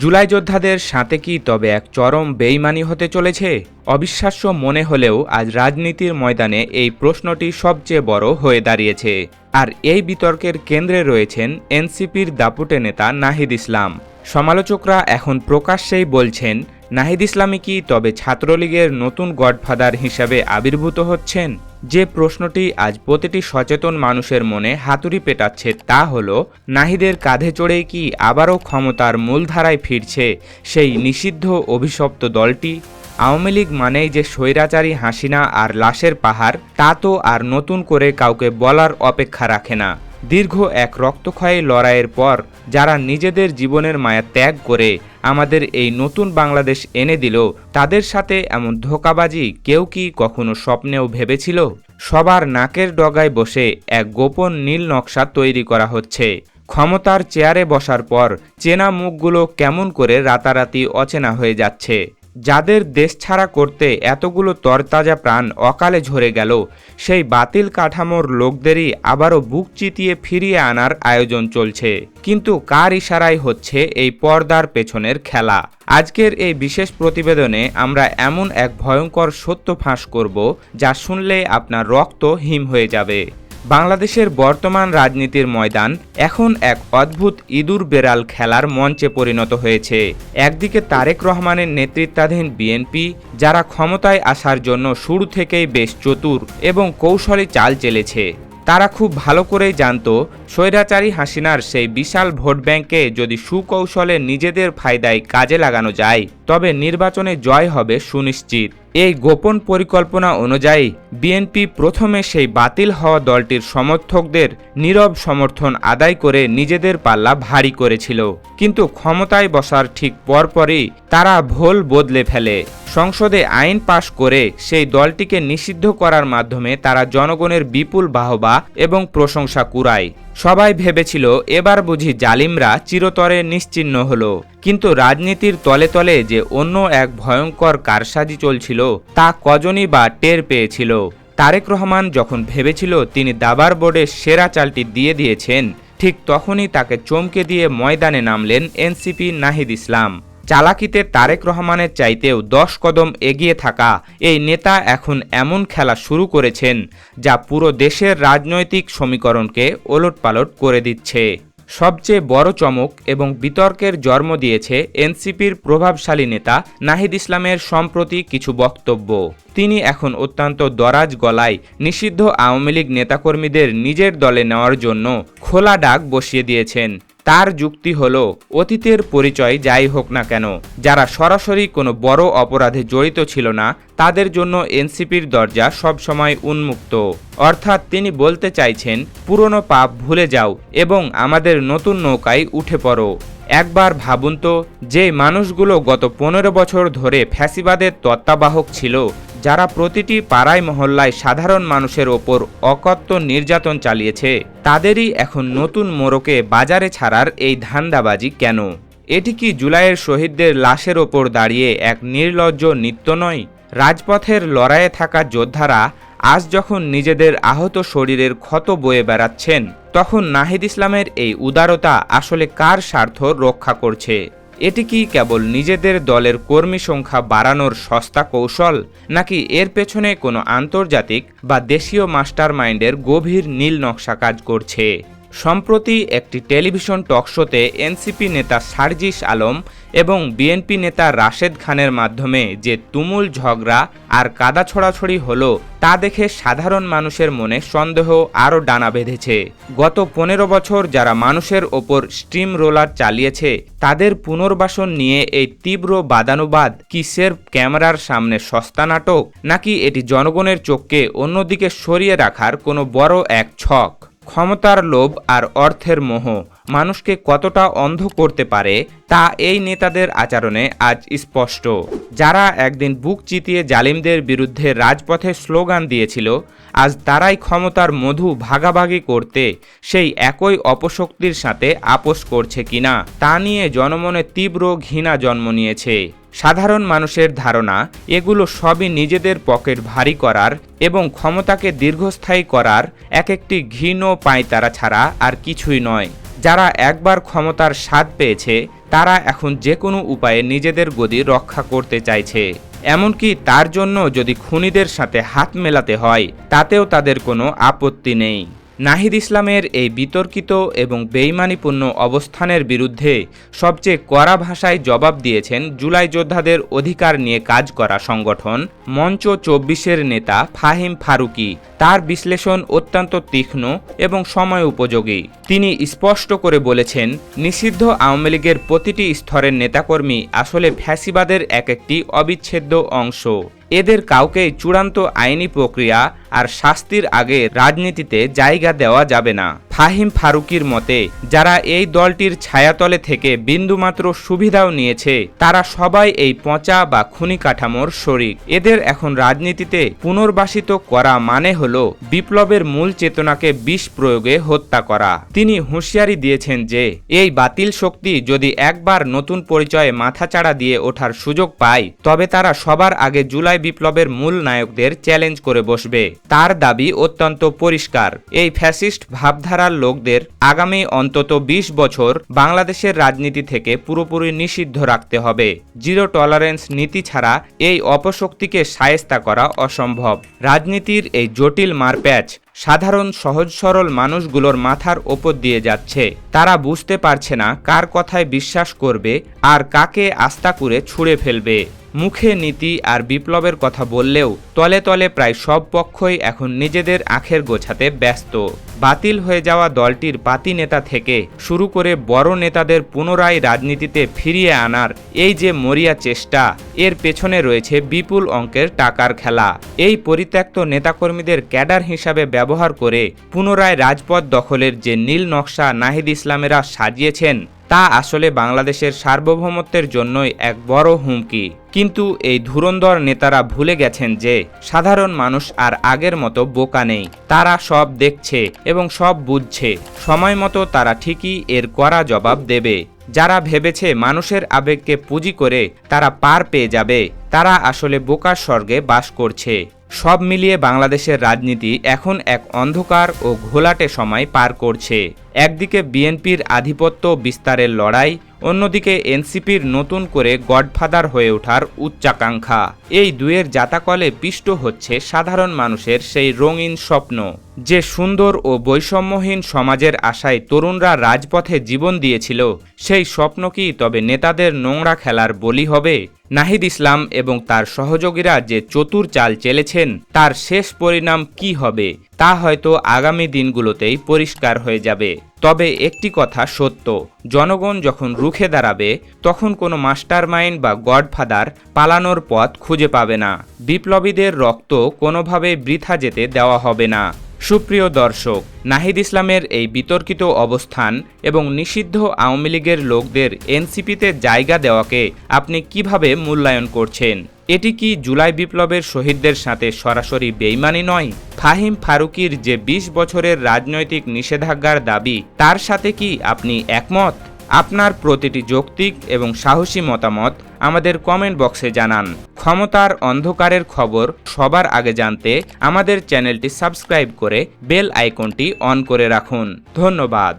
জুলাই যোদ্ধাদের সাথে কি তবে এক চরম বেইমানি হতে চলেছে? অবিশ্বাস্য মনে হলেও আজ রাজনীতির ময়দানে এই প্রশ্নটি সবচেয়ে বড় হয়ে দাঁড়িয়েছে। আর এই বিতর্কের কেন্দ্রে রয়েছেন এনসিপির দাপুটে নেতা নাহিদ ইসলাম। সমালোচকরা এখন প্রকাশ্যেই বলছেন, নাহিদ ইসলামই কি তবে ছাত্রলীগের নতুন গডফাদার হিসাবে আবির্ভূত হচ্ছেন? যে প্রশ্নটি আজ প্রতিটি সচেতন মানুষের মনে হাতুড়ি পেটাচ্ছে তা হল, নাহিদের কাঁধে চড়েই কি আবারও ক্ষমতার মূলধারায় ফিরছে সেই নিষিদ্ধ অভিশপ্ত দলটি? আওয়ামী লীগ মানেই যে স্বৈরাচারী হাসিনা আর লাশের পাহাড়, তা তো আর নতুন করে কাউকে বলার অপেক্ষা রাখে না। দীর্ঘ এক রক্তক্ষয়ী লড়াইয়ের পর যারা নিজেদের জীবনের মায়া ত্যাগ করে আমাদের এই নতুন বাংলাদেশ এনে দিল, তাদের সাথে এমন ধোঁকাবাজি কেউ কি কখনো স্বপ্নেও ভেবেছিল? সবার নাকের ডগায় বসে এক গোপন নীল নকশা তৈরি করা হচ্ছে। ক্ষমতার চেয়ারে বসার পর চেনা মুখগুলো কেমন করে রাতারাতি অচেনা হয়ে যাচ্ছে। যাদের দেশ ছাড়া করতে এতগুলো তরতাজা প্রাণ অকালে ঝরে গেল, সেই বাতিল কাঠামোর লোকদেরই আবারও বুক চিতিয়ে ফিরিয়ে আনার আয়োজন চলছে। কিন্তু কার ইশারায় হচ্ছে এই পর্দার পেছনের খেলা? আজকের এই বিশেষ প্রতিবেদনে আমরা এমন এক ভয়ঙ্কর সত্য ফাঁস করব যা শুনলে আপনার রক্ত হিম হয়ে যাবে। বাংলাদেশের বর্তমান রাজনীতির ময়দান এখন এক অদ্ভুত ইঁদুর বেড়াল খেলার মঞ্চে পরিণত হয়েছে। একদিকে তারেক রহমানের নেতৃত্বাধীন বিএনপি, যারা ক্ষমতায় আসার জন্য শুরু থেকেই বেশ চতুর এবং কৌশলী চাল চেলেছে। তারা খুব ভালো করেই জানত, স্বৈরাচারী হাসিনার সেই বিশাল ভোট ব্যাংকে যদি সুকৌশলে নিজেদের ফায়দায় কাজে লাগানো যায়, তবে নির্বাচনে জয় হবে সুনিশ্চিত। এই গোপন পরিকল্পনা অনুযায়ী বিএনপি প্রথমে সেই বাতিল হওয়া দলটির সমর্থকদের নীরব সমর্থন আদায় করে নিজেদের পাল্লা ভারী করেছিল। কিন্তু ক্ষমতায় বসার ঠিক পরপরই তারা ভোল বদলে ফেলে। সংসদে আইন পাশ করে সেই দলটিকে নিষিদ্ধ করার মাধ্যমে তারা জনগণের বিপুল বাহবা এবং প্রশংসা কুড়ায়। সবাই ভেবেছিল এবার বুঝি জালিমরা চিরতরে নিশ্চিহ্ন হলো। কিন্তু রাজনীতির তলে তলে যে অন্য এক ভয়ঙ্কর কারসাজি চলছিল, তা কজনই বা টের পেয়েছিল। তারেক রহমান যখন ভেবেছিল তিনি দাবার বোর্ডে সেরা চালটি দিয়ে দিয়েছেন, ঠিক তখনই তাকে চমকে দিয়ে ময়দানে নামলেন এনসিপি নাহিদ ইসলাম। চালাকিতে তারেক রহমানের চাইতেও 10 কদম এগিয়ে থাকা এই নেতা এখন এমন খেলা শুরু করেছেন যা পুরো দেশের রাজনৈতিক সমীকরণকে ওলটপালট করে দিচ্ছে। সবচেয়ে বড় চমক এবং বিতর্কের জন্ম দিয়েছে এনসিপির প্রভাবশালী নেতা নাহিদ ইসলামের সম্প্রতি কিছু বক্তব্য। তিনি এখন অত্যন্ত দরাজ গলায় নিষিদ্ধ আওয়ামী লীগ নেতাকর্মীদের নিজের দলে নেওয়ার জন্য খোলা ডাক বসিয়ে দিয়েছেন। তার যুক্তি হলো, অতীতের পরিচয় যাই হোক না কেন, যারা সরাসরি কোনো বড় অপরাধে জড়িত ছিল না, তাদের জন্য এনসিপির দরজা সবসময় উন্মুক্ত। অর্থাৎ তিনি বলতে চাইছেন, পুরনো পাপ ভুলে যাও এবং আমাদের নতুন নৌকায় উঠে পড়ো। একবার ভাবুন তো, যে মানুষগুলো গত 15 বছর ধরে ফ্যাসিবাদের তত্ত্বাবধায়ক ছিল, যারা প্রতিটি পাড়ায় মহল্লায় সাধারণ মানুষের ওপর অকথ্য নির্যাতন চালিয়েছে, তাদেরই এখন নতুন মোড়কে বাজারে ছাড়ার এই ধান্দাবাজি কেন? এটি কি জুলাইয়ের শহীদদের লাশের ওপর দাঁড়িয়ে এক নির্লজ্জ নৃত্য নয়? রাজপথের লড়াইয়ে থাকা যোদ্ধারা আজ যখন নিজেদের আহত শরীরের ক্ষত বয়ে বেড়াচ্ছেন, তখন নাহিদ ইসলামের এই উদারতা আসলে কার স্বার্থ রক্ষা করছে? এটি কি কেবল নিজেদের দলের কর্মী সংখ্যা বাড়ানোর সস্তা কৌশল, নাকি এর পেছনে কোনো আন্তর্জাতিক বা দেশীয় মাস্টার মাইন্ডের গভীর নীল নকশা কাজ করছে? সম্প্রতি একটি টেলিভিশন টকশোতে এনসিপি নেতা সার্জিস আলম এবং বিএনপি নেতা রাশেদ খানের মাধ্যমে যে তুমুল ঝগড়া আর কাদা ছোড়াছড়ি হলো, তা দেখে সাধারণ মানুষের মনে সন্দেহ আরও ডানা বেঁধেছে। গত 15 বছর যারা মানুষের ওপর স্টিম রোলার চালিয়েছে, তাদের পুনর্বাসন নিয়ে এই তীব্র বাদানুবাদ কি সেরফ ক্যামেরার সামনে সস্তা নাটক, নাকি এটি জনগণের চোখকে অন্যদিকে সরিয়ে রাখার কোনো বড় এক ছক? ক্ষমতার লোভ আর অর্থের মোহ মানুষকে কতটা অন্ধ করতে পারে, তা এই নেতাদের আচরণে আজ স্পষ্ট। যারা একদিন বুক চিতিয়ে জালিমদের বিরুদ্ধে রাজপথে স্লোগান দিয়েছিল, আজ তারাই ক্ষমতার মধু ভাগাভাগি করতে সেই একই অপশক্তির সাথে আপোষ করছে কিনা, তা নিয়ে জনমনে তীব্র ঘৃণা জন্ম নিয়েছে। সাধারণ মানুষের ধারণা, এগুলো সবই নিজেদের পকেট ভারী করার এবং ক্ষমতাকে দীর্ঘস্থায়ী করার এক একটি ঘৃণ পাঁয়তারা ছাড়া আর কিছুই নয়। যারা একবার ক্ষমতার স্বাদ পেয়েছে তারা এখন যে কোনো উপায়ে নিজেদের গদি রক্ষা করতে চাইছে। এমনকি তার জন্য যদি খুনিদের সাথে হাত মেলাতে হয় তাতেও তাদের কোনো আপত্তি নেই। নাহিদ ইসলামের এই বিতর্কিত এবং বেইমানিপূর্ণ অবস্থানের বিরুদ্ধে সবচেয়ে কড়া ভাষায় জবাব দিয়েছেন জুলাই যোদ্ধাদের অধিকার নিয়ে কাজ করা সংগঠন মঞ্চ ২৪-এর নেতা ফাহিম ফারুকী। তার বিশ্লেষণ অত্যন্ত তীক্ষ্ণ এবং সময় উপযোগী। তিনি স্পষ্ট করে বলেছেন, নিষিদ্ধ আওয়ামী লীগের প্রতিটি স্তরের নেতাকর্মী আসলে ফ্যাসিবাদের একটি অবিচ্ছেদ্য অংশ। এদের কাউকেই চূড়ান্ত আইনি প্রক্রিয়া আর শাস্তির আগে রাজনীতিতে জায়গা দেওয়া যাবে না। ফাহিম ফারুকীর মতে, যারা এই দলটির ছায়াতলে থেকে বিন্দুমাত্র সুবিধাও নিয়েছে তারা সবাই এই পচা বা খুনি কাঠামোর শরিক। এদের এখন রাজনীতিতে পুনর্বাসিত করা মানে হলো বিপ্লবের মূল চেতনাকে বিষ প্রয়োগে হত্যা করা। তিনি হুঁশিয়ারি দিয়েছেন যে এই বাতিল শক্তি যদি একবার নতুন পরিচয়ে মাথাচাড়া দিয়ে ওঠার সুযোগ পায় তবে তারা সবার আগে জুলাই বিপ্লবের মূল নায়কদের চ্যালেঞ্জ করে বসবে। তার দাবি অত্যন্ত পরিষ্কার, এই ফ্যাসিস্ট ভাবধারার লোকদের আগামী অন্তত ২০ বছর বাংলাদেশের রাজনীতি থেকে পুরোপুরি নিষিদ্ধ রাখতে হবে। জিরো টলারেন্স নীতি ছাড়া এই অপশক্তিকে শায়েস্তা করা অসম্ভব। রাজনীতির এই জটিল মারপ্যাচ সাধারণ সহজ সরল মানুষগুলোর মাথার ওপর দিয়ে যাচ্ছে। তারা বুঝতে পারছে না কার কথায় বিশ্বাস করবে আর কাকে আস্থা করে ছুঁড়ে ফেলবে। মুখে নীতি আর বিপ্লবের কথা বললেও তলে তলে প্রায় সব পক্ষই এখন নিজেদের আখের গোছাতে ব্যস্ত। বাতিল হয়ে যাওয়া দলটির পাতি নেতা থেকে শুরু করে বড় নেতাদের পুনরায় রাজনীতিতে ফিরিয়ে আনার এই যে মরিয়া চেষ্টা, এর পেছনে রয়েছে বিপুল অঙ্কের টাকার খেলা। এই পরিত্যক্ত নেতাকর্মীদের ক্যাডার হিসাবে ব্যবহার করে পুনরায় রাজপথ দখলের যে নীল নকশা নাহিদ ইসলামেরা সাজিয়েছেন তা আসলে বাংলাদেশের সার্বভৌমত্বের জন্যই এক বড় হুমকি। কিন্তু এই ধুরন্ধর নেতারা ভুলে গেছেন যে সাধারণ মানুষ আর আগের মতো বোকা নেই। তারা সব দেখছে এবং সব বুঝছে। সময় মতো তারা ঠিকই এর কড়া জবাব দেবে। যারা ভেবেছে মানুষের আবেগকে পুঁজি করে তারা পার পেয়ে যাবে, তারা আসলে বোকার স্বর্গে বাস করছে। সব মিলিয়ে বাংলাদেশের রাজনীতি এখন এক অন্ধকার ও ঘোলাটে সময় পার করছে। একদিকে বিএনপির আধিপত্য বিস্তারের লড়াই, অন্যদিকে এনসিপির নতুন করে গডফাদার হয়ে ওঠার উচ্চাকাঙ্ক্ষা। এই দুয়ের জাতাকলে পিষ্ট হচ্ছে সাধারণ মানুষের সেই রঙিন স্বপ্ন। যে সুন্দর ও বৈষম্যহীন সমাজের আশায় তরুণরা রাজপথে জীবন দিয়েছিল, সেই স্বপ্ন কি তবে নেতাদের নোংরা খেলার বলি হবে? নাহিদ ইসলাম এবং তার সহযোগীরা যে চতুর চাল চেলেছেন তার শেষ পরিণাম কি হবে তা হয়তো আগামী দিনগুলোতেই পরিষ্কার হয়ে যাবে। তবে একটি কথা সত্য, জনগণ যখন রুখে দাঁড়াবে তখন কোনো মাস্টারমাইন্ড বা গডফাদার পালানোর পথ খুঁজে পাবে না। বিপ্লবীদের রক্ত কোনোভাবে বৃথা যেতে দেওয়া হবে না। সুপ্রিয় দর্শক, নাহিদ ইসলামের এই বিতর্কিত অবস্থান এবং নিষিদ্ধ আওয়ামী লীগের লোকদের এনসিপিতে জায়গা দেওয়াকে আপনি কিভাবে মূল্যায়ন করছেন? এটি কি জুলাই বিপ্লবের শহীদদের সাথে সরাসরি বেইমানি নয়? ফাহিম ফারুকীর যে ২০ বছরের রাজনৈতিক নিষেধাজ্ঞার দাবি তার সাথে কি আপনি একমত? আপনার প্রতিটি যৌক্তিক এবং সাহসী মতামত আমাদের কমেন্ট বক্সে জানান। ক্ষমতার অন্ধকারের খবর সবার আগে জানতে আমাদের চ্যানেলটি সাবস্ক্রাইব করে বেল আইকনটি অন করে রাখুন। ধন্যবাদ।